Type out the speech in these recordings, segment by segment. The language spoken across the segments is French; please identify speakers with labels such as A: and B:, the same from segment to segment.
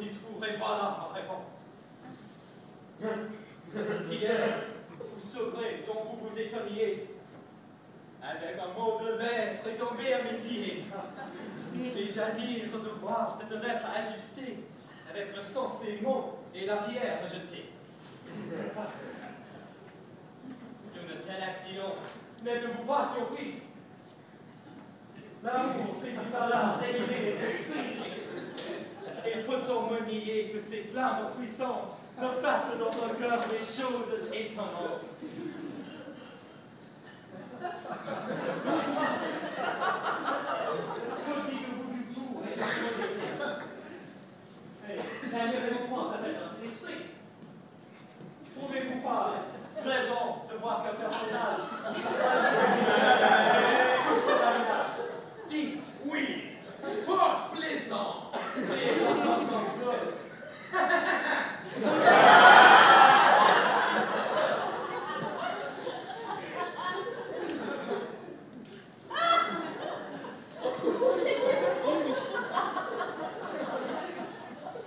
A: discours et voilà ma réponse. Vous êtes une prière, vous saurez dont vous vous étonniez. Avec un mot de lettre est tombé à mes pieds. Et j'admire de voir cette lettre ajustée avec le sang fait mot et la pierre rejetée. D'un tel accident, n'êtes-vous pas surpris? L'amour, c'est du malheur d'élever les esprits. Et peut-on me nier que ces flammes puissantes ne fassent dans un cœur des choses étonnantes? Que dites-vous du tout et de mon n'admirez-vous point cette étreinte d'esprit? Trouvez-vous pas plaisant de voir qu'un personnage tout cet avantage?
B: Dites oui, fort plaisant.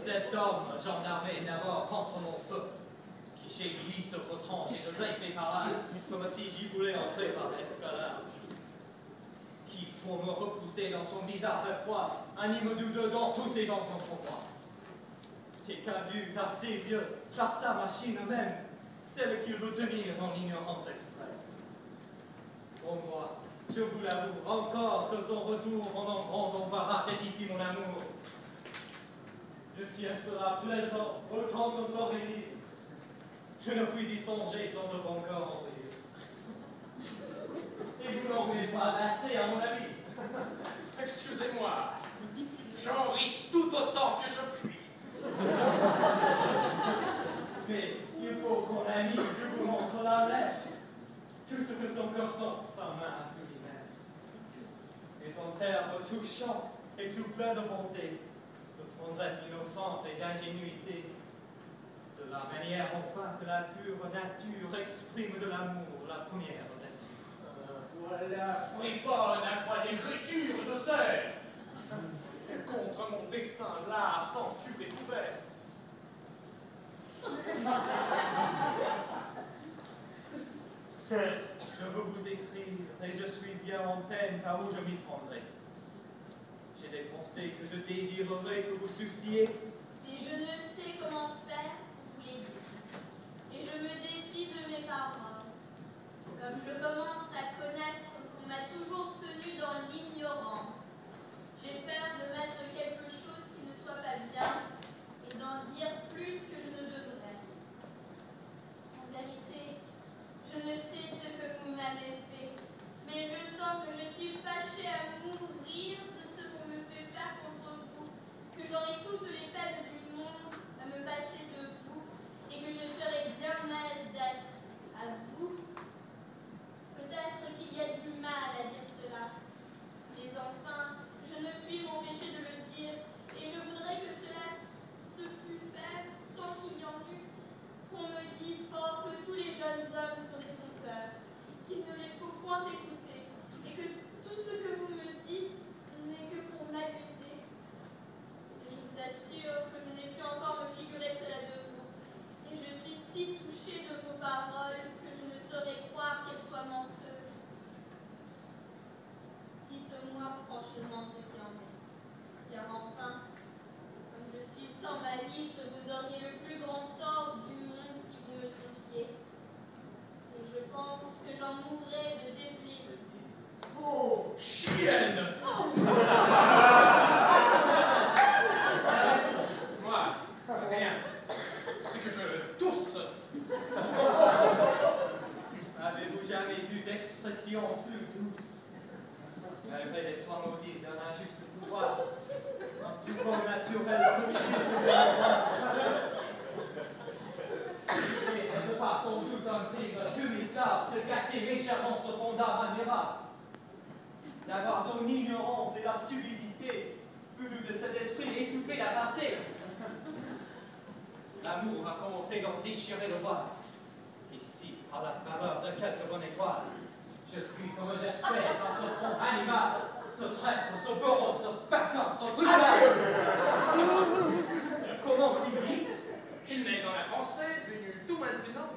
A: Cet homme, gendarme d'abord, contre mon feu, qui chez lui se retranche de greffe et parade, comme si j'y voulais entrer par l'escalade, qui, pour me repousser dans son bizarre effroi, anime douteux dans tous ces gens contre moi, et qu'a vu à ses yeux, par sa machine même, celle qu'il veut tenir dans l'ignorance extrême. Pour moi, je vous l'avoue encore que son retour en un grand embarras jette ici mon amour. Le tien sera plaisant autant qu'on saurait dire. Je ne puis y songer sans de bon corps en rire. Et vous n'en mettez pas assez, à mon avis.
B: Excusez-moi, j'en ris tout autant que je puis.
A: Mais il faut qu'on amie, je vous montre la lettre. Tout ce que son cœur sent, sa main a sous lui-même. Et son terme touchant et tout plein de bonté, de tendresse innocente et d'ingénuité, de la manière enfin que la pure nature exprime de l'amour la première blessure.
B: Voilà, friponne, incroyable écriture de sel. Contre mon dessin, l'art t'en fut découvert.
A: Je veux vous écrire, et je suis bien en peine car où je m'y prendrai. J'ai des pensées que je désirerais que vous sussiez.
C: Et je ne sais comment faire, vous les dites. Et je me défie de mes paroles. Comme je commence à connaître qu'on m'a toujours tenu dans l'ignorance, j'ai peur de mettre quelque chose qui ne soit pas bien et d'en dire plus que je ne devrais. En vérité, je ne sais ce que vous m'avez fait, mais je sens que je suis fâchée à mourir de ce qu'on me fait faire contre vous, que j'aurai toutes les peines du monde à me passer de vous, et que je serai bien aise d'être à vous. Peut-être qu'il y a du mal à dire cela, mais enfin, je ne puis m'empêcher de le dire, et je voudrais que cela se pût faire sans qu'il y en eût. Qu'on me dit fort que tous les jeunes hommes sont des trompeurs, qu'il ne les faut point écouter, et que tout ce que vous me dites n'est que pour m'abuser. Et je vous assure que je n'ai pu encore me figurer cela de vous, et je suis si touchée de vos paroles que je ne saurais croire qu'elles soient menteuses. Dites-moi franchement ce qu'il en est, car enfin, comme je suis sans malice, vous auriez le plus grand tort du monde si vous me trompiez. Et je pense que j'en mourrais de déplaisir.
B: Oh, chienne! Moi, rien. C'est que je tousse.
A: Avez-vous jamais vu d'expression plus douce? Malgré les soins maudits d'un injuste pouvoir, un plus beau naturel recul sur le et ce pas sans doute un crime punissable de gâter méchamment ce fondard admirable. D'avoir ton ignorance et la stupidité, plus de cet esprit étouffé d'aparté. L'amour a commencé d'en déchirer le voile. Et si, à la faveur de quelques bonnes étoiles, je puis, comme j'espère, dans ce front animal, ce traître, ce bourreau, ce vacant, ce brûleur, comme
B: Français venu tout maintenant